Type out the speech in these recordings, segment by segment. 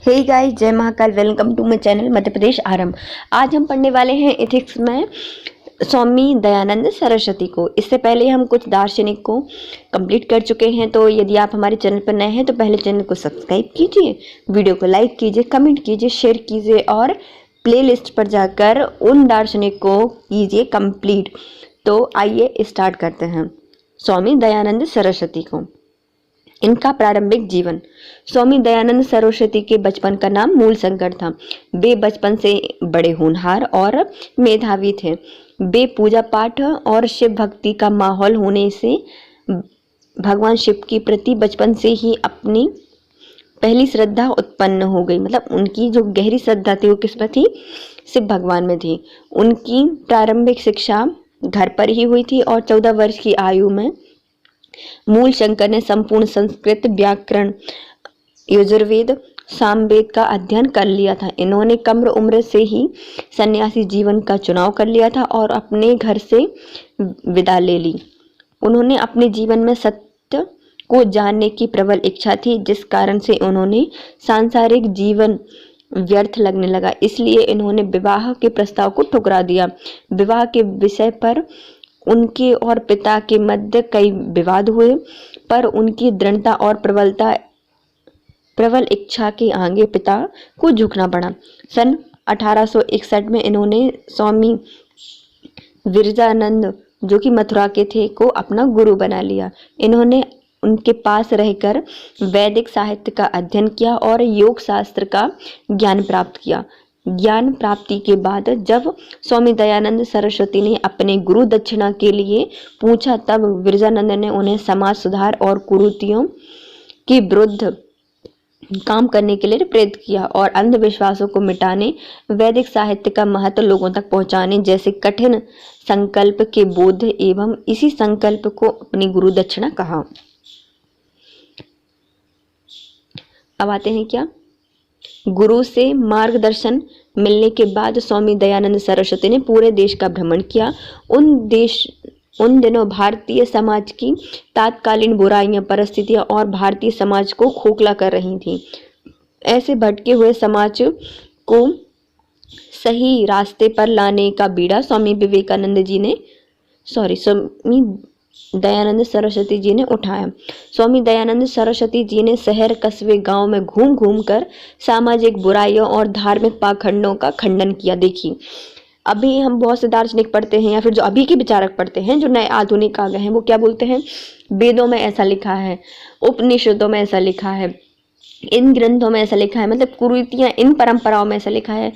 हे guys, जय Mahakal. Welcome to my channel Madhya Pradesh Aarambh. आज हम पढ़ने वाले हैं एथिक्स में स्वामी दयानंद सरस्वती को। इससे पहले हम कुछ दार्शनिक को कंप्लीट कर चुके हैं। तो यदि आप हमारे चैनल पर नए हैं तो पहले चैनल को सब्सक्राइब कीजिए, वीडियो को लाइक कीजिए, कमेंट कीजिए, शेयर कीजिए और प्लेलिस्ट पर जाकर उन दार्शनिक को कीजिए कंप्लीट। तो आइए स्टार्ट करते हैं स्वामी दयानंद सरस्वती को। इनका प्रारंभिक जीवन। स्वामी दयानंद सरस्वती के बचपन का नाम मूलशंकर था। वे बचपन से बड़े होनहार और मेधावी थे। वे पूजा पाठ और शिव भक्ति का माहौल होने से भगवान शिव के प्रति बचपन से ही अपनी पहली श्रद्धा उत्पन्न हो गई। मतलब उनकी जो गहरी श्रद्धा थी वो किस पर थी? शिव भगवान में थी। उनकी प्रारंभिक शिक्षा घर पर ही हुई थी और 14 वर्ष की आयु में मूलशंकर ने संपूर्ण संस्कृत, व्याकरण, यजुर्वेद, सामवेद का अध्ययन कर लिया था। इन्होंने कम उम्र से ही सन्यासी जीवन का चुनाव कर लिया था और अपने घर से विदा ले ली। उन्होंने अपने जीवन में सत्य को जानने की प्रबल इच्छा थी, जिस कारण से उन्होंने सांसारिक जीवन व्यर्थ लगने लगा। इसलिए इन्होंने विवाह के प्रस्ताव को ठुकरा दिया। विवाह के विषय पर उनके और पिता के मध्य कई विवाद हुए, पर उनकी दृढ़ता और प्रबल इच्छा के आगे पिता को झुकना पड़ा। सन 1861 में इन्होंने स्वामी विरजानंद, जो कि मथुरा के थे, को अपना गुरु बना लिया। इन्होंने उनके पास रहकर वैदिक साहित्य का अध्ययन किया और योग शास्त्र का ज्ञान प्राप्त किया। ज्ञान प्राप्ति के बाद जब स्वामी दयानंद सरस्वती ने अपने गुरु दक्षिणा के लिए पूछा, तब विरजानंद ने उन्हें समाज सुधार और कुरीतियों के विरुद्ध काम करने के लिए प्रेरित किया और अंधविश्वासों को मिटाने, वैदिक साहित्य का महत्व लोगों तक पहुंचाने जैसे कठिन संकल्प के बोध एवं इसी संकल्प को अपनी गुरु दक्षिणा कहा। अब आते हैं क्या? गुरु से मार्गदर्शन मिलने के बाद स्वामी दयानंद सरस्वती ने पूरे देश का भ्रमण किया। उन दिनों भारतीय समाज की तात्कालीन बुराइयां, परिस्थितियां और भारतीय समाज को खोखला कर रही थीं। ऐसे भटके हुए समाज को सही रास्ते पर लाने का बीड़ा स्वामी दयानंद सरस्वती जी ने उठाया। स्वामी दयानंद सरस्वती जी ने शहर, कस्बे, गांव में घूम घूम कर सामाजिक बुराइयों और धार्मिक पाखंडों का खंडन किया। देखिए, अभी हम बहुत से दार्शनिक पढ़ते हैं या फिर जो अभी के विचारक पढ़ते हैं, जो नए आधुनिक आ गए हैं, वो क्या बोलते हैं? वेदों में ऐसा लिखा है, उपनिषदों में ऐसा लिखा है, इन ग्रंथों में ऐसा लिखा है, मतलब कुरीतियां इन परंपराओं में ऐसा लिखा है।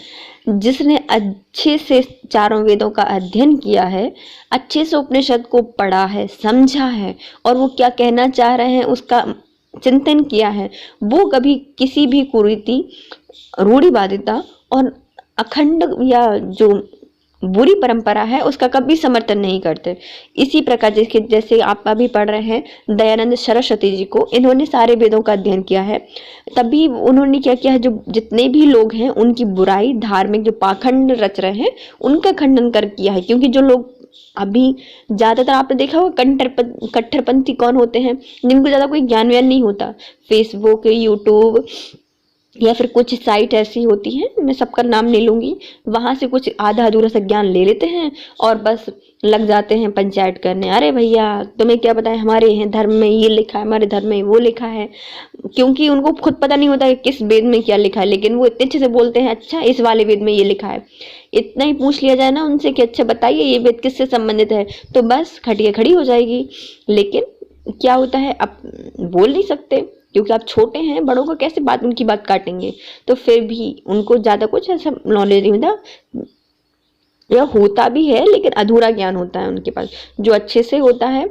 जिसने अच्छे से चारों वेदों का अध्ययन किया है, अच्छे से उपनिषद को पढ़ा है, समझा है और वो क्या कहना चाह रहे हैं उसका चिंतन किया है, वो कभी किसी भी कुरीति, रूढ़िवादिता और अखंड या जो बुरी परंपरा है उसका कभी समर्थन नहीं करते। इसी प्रकार जैसे आप अभी पढ़ रहे हैं दयानंद सरस्वती जी को, इन्होंने सारे वेदों का अध्ययन किया है, तभी उन्होंने क्या किया है, जो जितने भी लोग हैं उनकी बुराई, धार्मिक जो पाखंड रच रहे हैं उनका खंडन कर किया है। क्योंकि जो लोग अभी ज्यादातर आपने देखा होगा कट्टरपंथी कौन होते हैं? जिनको ज्यादा कोई ज्ञान व्यान नहीं होता। फेसबुक, यूट्यूब या फिर कुछ साइट ऐसी होती हैं, मैं सबका नाम नहीं लूंगी, वहां से कुछ आधा अधूरा सा ज्ञान ले लेते हैं और बस लग जाते हैं पंचायत करने। अरे भैया, तुम्हें क्या पता है, हमारे धर्म में ये लिखा है, हमारे धर्म में वो लिखा है। क्योंकि उनको खुद पता नहीं होता कि किस वेद में क्या लिखा है, लेकिन वो इतने अच्छे से बोलते हैं, अच्छा इस वाले वेद में ये लिखा है। इतना ही पूछ लिया जाए ना उनसे कि अच्छा बताइए ये वेद किससे संबंधित है, तो बस खटिया खड़ी हो जाएगी। लेकिन क्या होता है, अब बोल नहीं सकते क्योंकि आप छोटे हैं, बड़ों को कैसे उनकी बात काटेंगे। तो फिर भी उनको ज्यादा कुछ ऐसा नॉलेज नहीं होता, या होता भी है लेकिन अधूरा ज्ञान होता है उनके पास। जो अच्छे से होता है,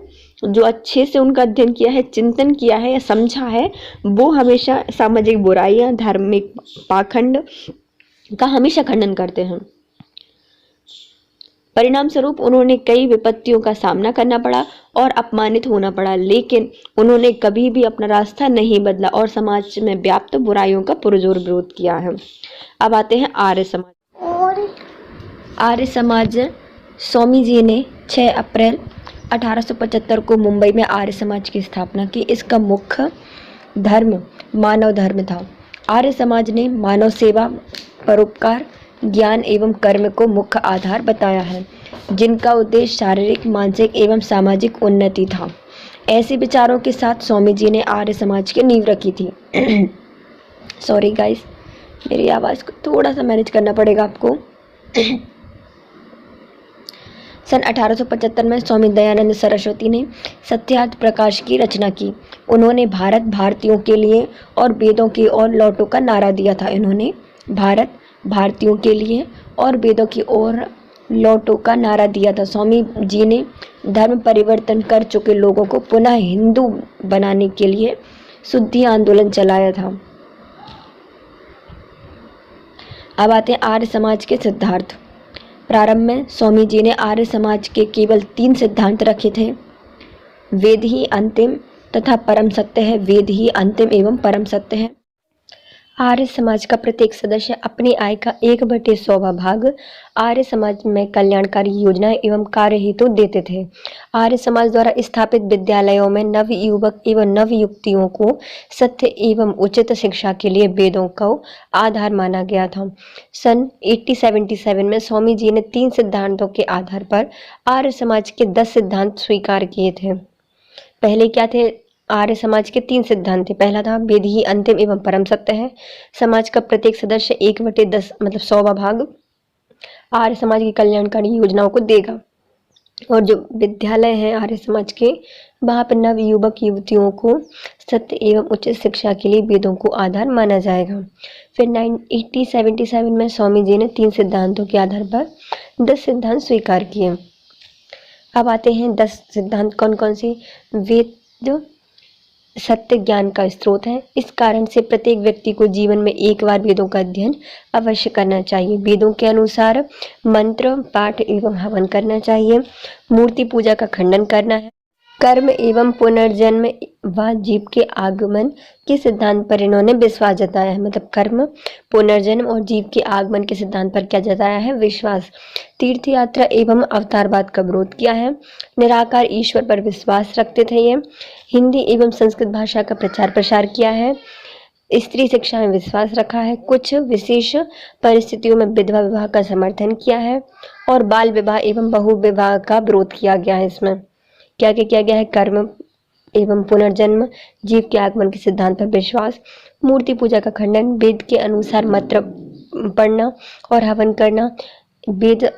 जो अच्छे से उनका अध्ययन किया है, चिंतन किया है या समझा है, वो हमेशा सामाजिक बुराइयां, धार्मिक पाखंड का हमेशा खंडन करते हैं। परिणाम स्वरूप उन्होंने कई विपत्तियों का सामना करना पड़ा और अपमानित होना पड़ा, लेकिन उन्होंने कभी भी अपना रास्ता नहीं बदला और समाज में व्याप्त बुराइयों का पुरजोर विरोध किया है। अब आते हैं आर्य समाज। आर्य समाज, स्वामी जी ने 6 अप्रैल 1875 को मुंबई में आर्य समाज की स्थापना की। इसका मुख्य धर्म मानव धर्म था आर्य समाज ने मानव सेवा, परोपकार, ज्ञान एवं कर्म को मुख्य आधार बताया है, जिनका उद्देश्य शारीरिक, मानसिक एवं सामाजिक उन्नति था। ऐसे विचारों के साथ स्वामी जी ने आर्य समाज की नींव रखी थी। सॉरी गाइस, मेरी आवाज़ को थोड़ा सा मैनेज करना पड़ेगा आपको। सन 1875 में स्वामी दयानंद सरस्वती ने सत्यार्थ प्रकाश की रचना की। उन्होंने भारत भारतीयों के लिए और वेदों की ओर लौटो का नारा दिया था। इन्होंने भारत भारतीयों के लिए और वेदों की ओर लौटो का नारा दिया था। स्वामी जी ने धर्म परिवर्तन कर चुके लोगों को पुनः हिंदू बनाने के लिए शुद्धि आंदोलन चलाया था। अब आते हैं आर्य समाज के सिद्धांत। प्रारंभ में स्वामी जी ने आर्य समाज के केवल 3 सिद्धांत रखे थे। वेद ही अंतिम तथा परम सत्य है। वेद ही अंतिम एवं परम सत्य है। आर्य समाज का प्रत्येक सदस्य अपनी आय का 1/100वां भाग आर्य समाज में कल्याणकारी योजनाएं एवं कार्य हेतु देते थे। आर्य समाज द्वारा स्थापित विद्यालयों में नव युवक एवं नव युवतियों को सत्य एवं उचित शिक्षा के लिए वेदों को आधार माना गया था। सन 1877 में स्वामी जी ने 3 सिद्धांतों के आधार पर आर्य समाज के 10 सिद्धांत स्वीकार किए थे। पहले क्या थे? आर्य समाज के 3 सिद्धांत थे। पहला था वेद ही अंतिम एवं परम सत्य है। समाज का प्रत्येक सदस्य 1/10 मतलब 100वां भाग आर्य समाज की कल्याणकारी योजनाओं को देगा। और जो विद्यालय हैं आर्य समाज के, वहाँ पर नव युवक युवतियों को सत्य एवं उचित शिक्षा के लिए वेदों को आधार माना जाएगा। फिर 1877 में स्वामी जी ने 3 सिद्धांतों के आधार पर 10 सिद्धांत स्वीकार किए। अब आते हैं 10 सिद्धांत कौन कौन से। वेद सत्य ज्ञान का स्रोत है। इस कारण से प्रत्येक व्यक्ति को जीवन में एक बार वेदों का अध्ययन अवश्य करना चाहिए। वेदों के अनुसार मंत्र पाठ एवं हवन करना चाहिए। मूर्ति पूजा का खंडन करना है। कर्म एवं पुनर्जन्म व जीव के आगमन के सिद्धांत पर इन्होंने विश्वास जताया है। मतलब कर्म, पुनर्जन्म और जीव के आगमन के सिद्धांत पर क्या जताया है? विश्वास। तीर्थ यात्रा एवं अवतारवाद का विरोध किया है। निराकार ईश्वर पर विश्वास रखते थे ये। हिंदी एवं संस्कृत भाषा का प्रचार प्रसार किया है। स्त्री शिक्षा में विश्वास रखा है। कुछ विशेष परिस्थितियों में विधवा विवाह का समर्थन किया है और बाल विवाह एवं बहु विवाह का विरोध किया गया है। इसमें क्या क्या किया गया है? कर्म एवं पुनर्जन्म, जीव के आगमन के सिद्धांत पर विश्वास, मूर्ति पूजा का खंडन, वेद के अनुसार मंत्र पढ़ना और हवन करना। वेद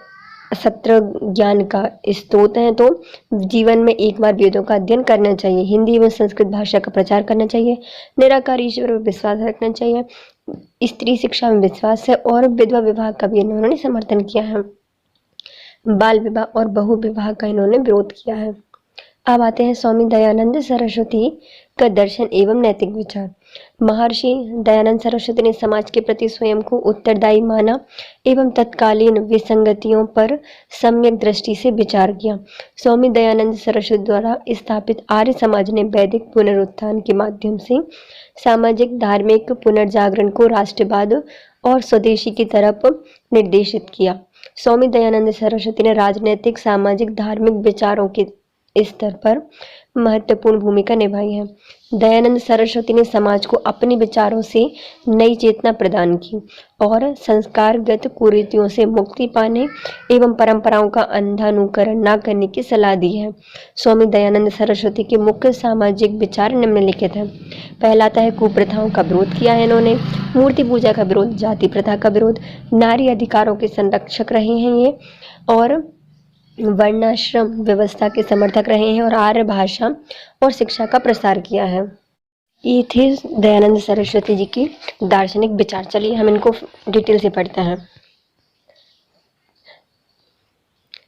सत्र ज्ञान का स्रोत है, तो जीवन में एक बार वेदों का अध्ययन करना चाहिए। हिंदी एवं संस्कृत भाषा का प्रचार करना चाहिए। निराकार ईश्वर में विश्वास रखना चाहिए। स्त्री शिक्षा में विश्वास है और विधवा विवाह का भी इन्होंने समर्थन किया है। बाल विवाह और बहु विवाह का इन्होंने विरोध किया है। अब आते हैं स्वामी दयानंद सरस्वती का दर्शन एवं नैतिक विचार। महर्षि दयानंद सरस्वती ने समाज के प्रति स्वयं को उत्तरदायी माना एवं तत्कालीन विसंगतियों पर सम्यक दृष्टि से विचार किया। स्वामी दयानंद सरस्वती द्वारा स्थापित आर्य समाज ने वैदिक पुनरुत्थान के माध्यम से सामाजिक धार्मिक पुनर्जागरण को राष्ट्रवाद और स्वदेशी की तरफ निर्देशित किया। स्वामी दयानंद सरस्वती ने राजनीतिक, सामाजिक, धार्मिक विचारों के स्तर पर महत्वपूर्ण भूमिका निभाई है। दयानंद सरस्वती ने समाज को अपने विचारों से नई चेतना प्रदान की और संस्कारगत कुरीतियों से मुक्ति पाने एवं परंपराओं का अंधानुकरण न करने की सलाह दी है। स्वामी दयानंद सरस्वती के मुख्य सामाजिक विचार निम्नलिखित हैं। पहला आता है कुप्रथाओं का विरोध किया है इन्होंने। मूर्ति पूजा का विरोध, जाति प्रथा का विरोध, नारी अधिकारों के संरक्षक रहे हैं ये, और वर्णाश्रम व्यवस्था के समर्थक रहे हैं, और आर्य भाषा और शिक्षा का प्रसार किया है। ये थे दयानंद सरस्वती जी की दार्शनिक विचार। चलिए हम इनको डिटेल से पढ़ते हैं।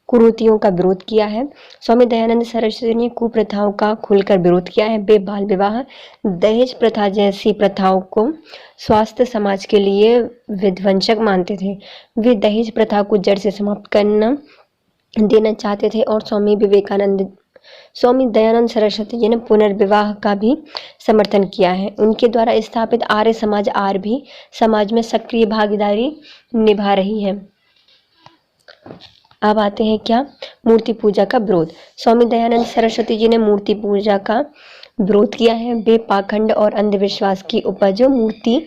कुरीतियों का विरोध किया है। स्वामी दयानंद सरस्वती ने कुप्रथाओं का खुलकर विरोध किया है। वे बाल विवाह, दहेज प्रथा जैसी प्रथाओं को स्वास्थ्य समाज के लिए विध्वंसक मानते थे। वे दहेज प्रथा को जड़ से समाप्त करना देना चाहते थे और स्वामी दयानंद सरस्वती जी ने पुनर्विवाह का भी समर्थन किया है। उनके द्वारा स्थापित आर्य समाज आज भी समाज में सक्रिय भागीदारी निभा रही है। अब आते हैं क्या? मूर्ति पूजा का विरोध। स्वामी दयानंद सरस्वती जी ने मूर्ति पूजा का विरोध किया है। वे पाखंड और अंधविश्वास की उपज मूर्ति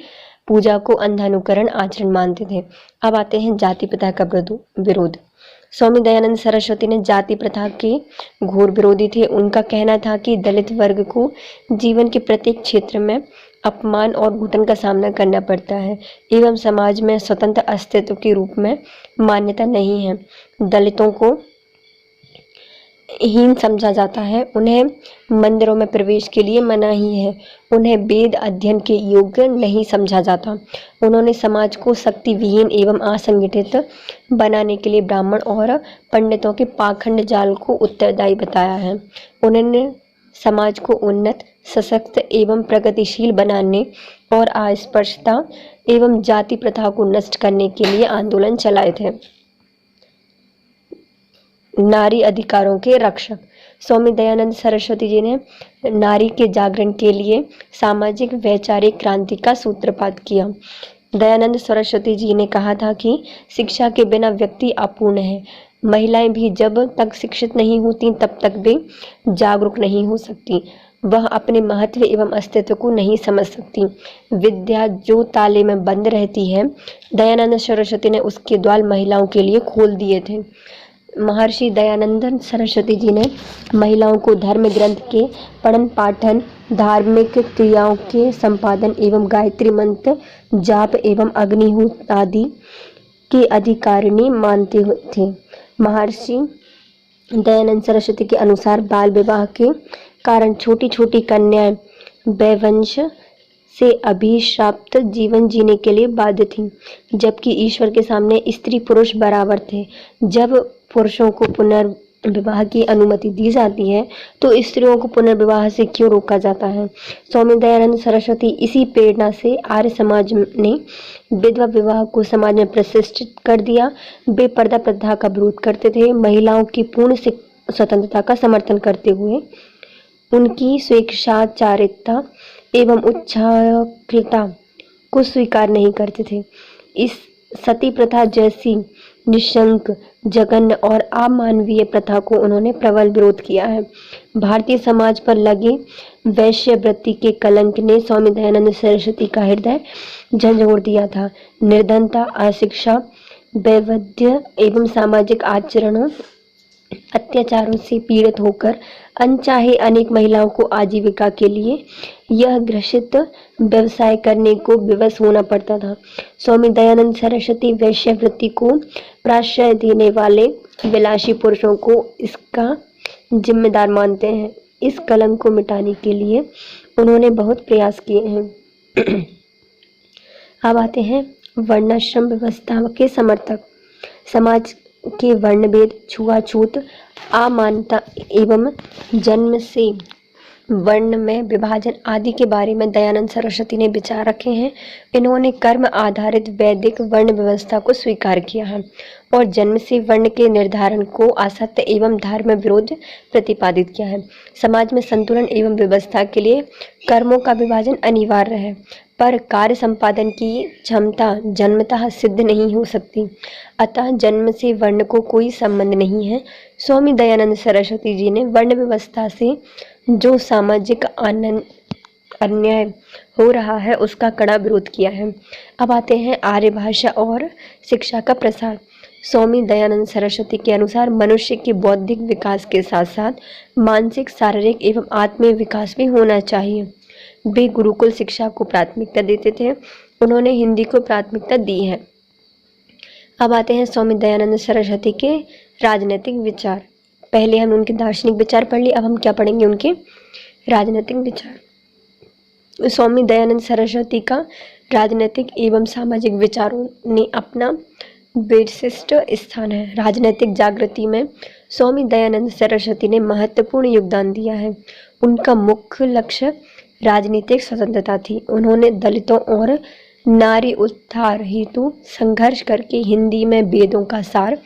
पूजा को अंधानुकरण आचरण मानते थे। अब आते हैं जाति प्रथा का विरोध। स्वामी दयानंद सरस्वती ने जाति प्रथा के घोर विरोधी थे। उनका कहना था कि दलित वर्ग को जीवन के प्रत्येक क्षेत्र में अपमान और घुटन का सामना करना पड़ता है एवं समाज में स्वतंत्र अस्तित्व के रूप में मान्यता नहीं है। दलितों को हीन समझा जाता है, उन्हें मंदिरों में प्रवेश के लिए मनाही है, उन्हें वेद अध्ययन के योग्य नहीं समझा जाता। उन्होंने समाज को शक्ति विहीन एवं असंगठित बनाने के लिए ब्राह्मण और पंडितों के पाखंड जाल को उत्तरदायी बताया है। उन्होंने समाज को उन्नत, सशक्त एवं प्रगतिशील बनाने और अस्पृश्यता एवं जाति प्रथा को नष्ट करने के लिए आंदोलन चलाए थे। नारी अधिकारों के रक्षक। स्वामी दयानंद सरस्वती जी ने नारी के जागरण के लिए सामाजिक वैचारिक क्रांति का सूत्रपात किया। दयानंद सरस्वती जी ने कहा था कि शिक्षा के बिना व्यक्ति अपूर्ण है। महिलाएं भी जब तक शिक्षित नहीं होती तब तक वे जागरूक नहीं हो सकती। वह अपने महत्व एवं अस्तित्व को नहीं समझ सकती। विद्या जो ताले में बंद रहती है, दयानंद सरस्वती ने उसके द्वार महिलाओं के लिए खोल दिए थे। महर्षि दयानंद सरस्वती जी ने महिलाओं को धर्म ग्रंथ के पठन पाठन, धार्मिक क्रियाओं के संपादन एवं गायत्री मंत्र जाप एवं अग्निहोत्र आदि के अधिकारिणी मानते थे। महर्षि दयानंद सरस्वती के अनुसार बाल विवाह के कारण छोटी छोटी कन्याएं वैवंश से अभिशाप्त जीवन जीने के लिए बाध्य थीं, जबकि ईश्वर के सामने स्त्री पुरुष बराबर थे। जब पुरुषों को पुनर्विवाह की अनुमति दी जाती है तो स्त्रियों को पुनर्विवाह से क्यों रोका जाता है? स्वामी दयानंद सरस्वती इसी प्रेरणा से आर्य समाज ने विधवा विवाह को समाज में प्रतिष्ठित कर दिया। वे पर्दा प्रथा का विरोध करते थे, महिलाओं की पूर्ण स्वतंत्रता का समर्थन करते हुए उनकी स्वेच्छाचारिता एवं उच्छृंखलता को स्वीकार नहीं करते थे। इस सती प्रथा जैसी निशंक, जघन्य और अमानवीय प्रथा को उन्होंने प्रबल विरोध किया है। भारतीय समाज पर लगे वैश्यवृत्ति के कलंक ने स्वामी दयानंद सरस्वती का हृदय झंझोड़ दिया था। निर्धनता, अशिक्षा, वैवध्य एवं सामाजिक आचरणों, अत्याचारों से पीड़ित होकर अनचाहे अनेक महिलाओं को आजीविका के लिए यह घृणित व्यवसाय करने को विवश होना पड़ता था। स्वामी दयानंद सरस्वती वैश्यवृत्ति को प्रश्रय देने वाले विलासी पुरुषों को इसका जिम्मेदार मानते हैं। इस कलंक को मिटाने के लिए उन्होंने बहुत प्रयास किए हैं। अब आते हैं वर्णाश्रम व्यवस्था के समर्थक। समाज के वर्णभेद, छुआछूत, अमानता एवं जन्म से वर्ण में विभाजन आदि के बारे में दयानंद सरस्वती ने विचार रखे हैं। इन्होंने कर्म आधारित वैदिक वर्ण व्यवस्था को स्वीकार किया है और जन्म से वर्ण के निर्धारण को असत्य एवं धर्म विरोध प्रतिपादित किया है। समाज में संतुलन एवं व्यवस्था के लिए कर्मों का विभाजन अनिवार्य है, पर कार्य संपादन की क्षमता जन्मतः सिद्ध नहीं हो सकती। अतः जन्म से वर्ण को कोई संबंध नहीं है। स्वामी दयानंद सरस्वती जी ने वर्ण व्यवस्था से जो सामाजिक अन्याय हो रहा है उसका कड़ा विरोध किया है। अब आते हैं आर्य भाषा और शिक्षा का प्रसार। स्वामी दयानंद सरस्वती के अनुसार मनुष्य के बौद्धिक विकास के साथ साथ मानसिक, शारीरिक एवं आत्मीय विकास भी होना चाहिए। वे गुरुकुल शिक्षा को प्राथमिकता देते थे। उन्होंने हिंदी को प्राथमिकता दी है। अब आते हैं स्वामी दयानंद सरस्वती के राजनीतिक विचार। पहले हम उनके दार्शनिक विचार पढ़ लिए, अब हम क्या पढ़ेंगे? उनके राजनीतिक विचार। स्वामी दयानंद सरस्वती का राजनीतिक एवं सामाजिक विचारों ने अपना विशिष्ट स्थान है। राजनीतिक जागृति में स्वामी दयानंद सरस्वती ने महत्वपूर्ण योगदान दिया है। उनका मुख्य लक्ष्य राजनीतिक स्वतंत्रता थी। उन्होंने दलितों और नारी उद्धार हेतु संघर्ष करके हिंदी में वेदों का सार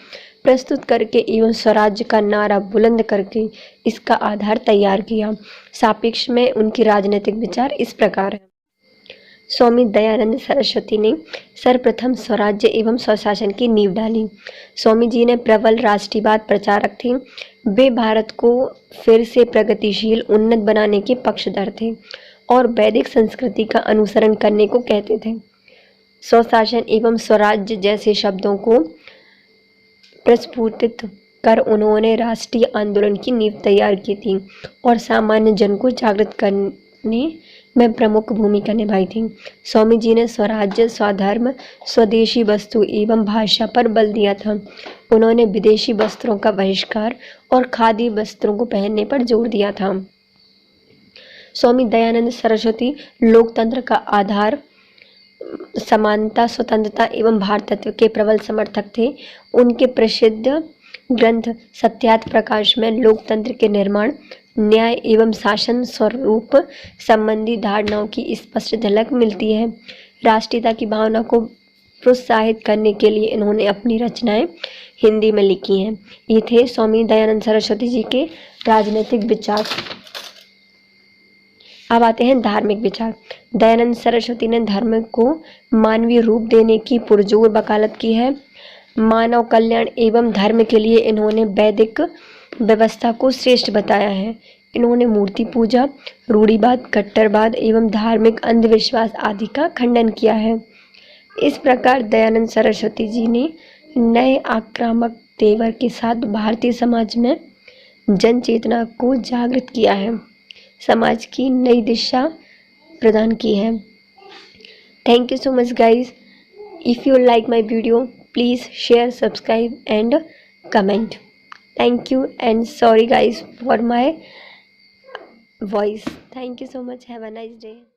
प्रस्तुत करके एवं स्वराज्य का नारा बुलंद करके इसका आधार तैयार किया। सापेक्ष में उनकी राजनीतिक विचार इस प्रकार है। स्वामी दयानंद सरस्वती ने सर्वप्रथम स्वराज्य एवं स्वशासन की नींव डाली। स्वामी जी ने प्रबल राष्ट्रीयवाद प्रचारक थे। वे भारत को फिर से प्रगतिशील, उन्नत बनाने के पक्षधर थे और वैदिक संस्कृति का अनुसरण करने को कहते थे। स्वशासन एवं स्वराज्य जैसे शब्दों को प्रस्फुटित कर उन्होंने राष्ट्रीय आंदोलन की नींव तैयार की थी और सामान्य जन को जागृत करने में प्रमुख भूमिका निभाई थी। स्वामी जी ने स्वराज्य, स्वधर्म, स्वदेशी वस्तु एवं भाषा पर बल दिया था। उन्होंने विदेशी वस्त्रों का बहिष्कार और खादी वस्त्रों को पहनने पर जोर दिया था। स्वामी दयानंद सरस्वती लोकतंत्र का आधार, समानता, स्वतंत्रता एवं भारतत्व के प्रबल समर्थक थे। उनके प्रसिद्ध ग्रंथ सत्यार्थ प्रकाश में लोकतंत्र के निर्माण, न्याय एवं शासन स्वरूप संबंधी धारणाओं की स्पष्ट झलक मिलती है। राष्ट्रीयता की भावना को प्रोत्साहित करने के लिए इन्होंने अपनी रचनाएं हिंदी में लिखी हैं। ये थे स्वामी दयानंद सरस्वती जी के राजनीतिक विचार। अब आते हैं धार्मिक विचार। दयानंद सरस्वती ने धर्म को मानवीय रूप देने की पुरजोर वकालत की है। मानव कल्याण एवं धर्म के लिए इन्होंने वैदिक व्यवस्था को श्रेष्ठ बताया है। इन्होंने मूर्ति पूजा, रूढ़िवाद, कट्टरवाद एवं धार्मिक अंधविश्वास आदि का खंडन किया है। इस प्रकार दयानंद सरस्वती जी ने नए आक्रामक तेवर के साथ भारतीय समाज में जन चेतना को जागृत किया है, समाज की नई दिशा प्रदान की है। Thank you so much guys. If you like my video, please share, subscribe and comment. Thank you and sorry guys for my voice. Thank you so much. Have a nice day.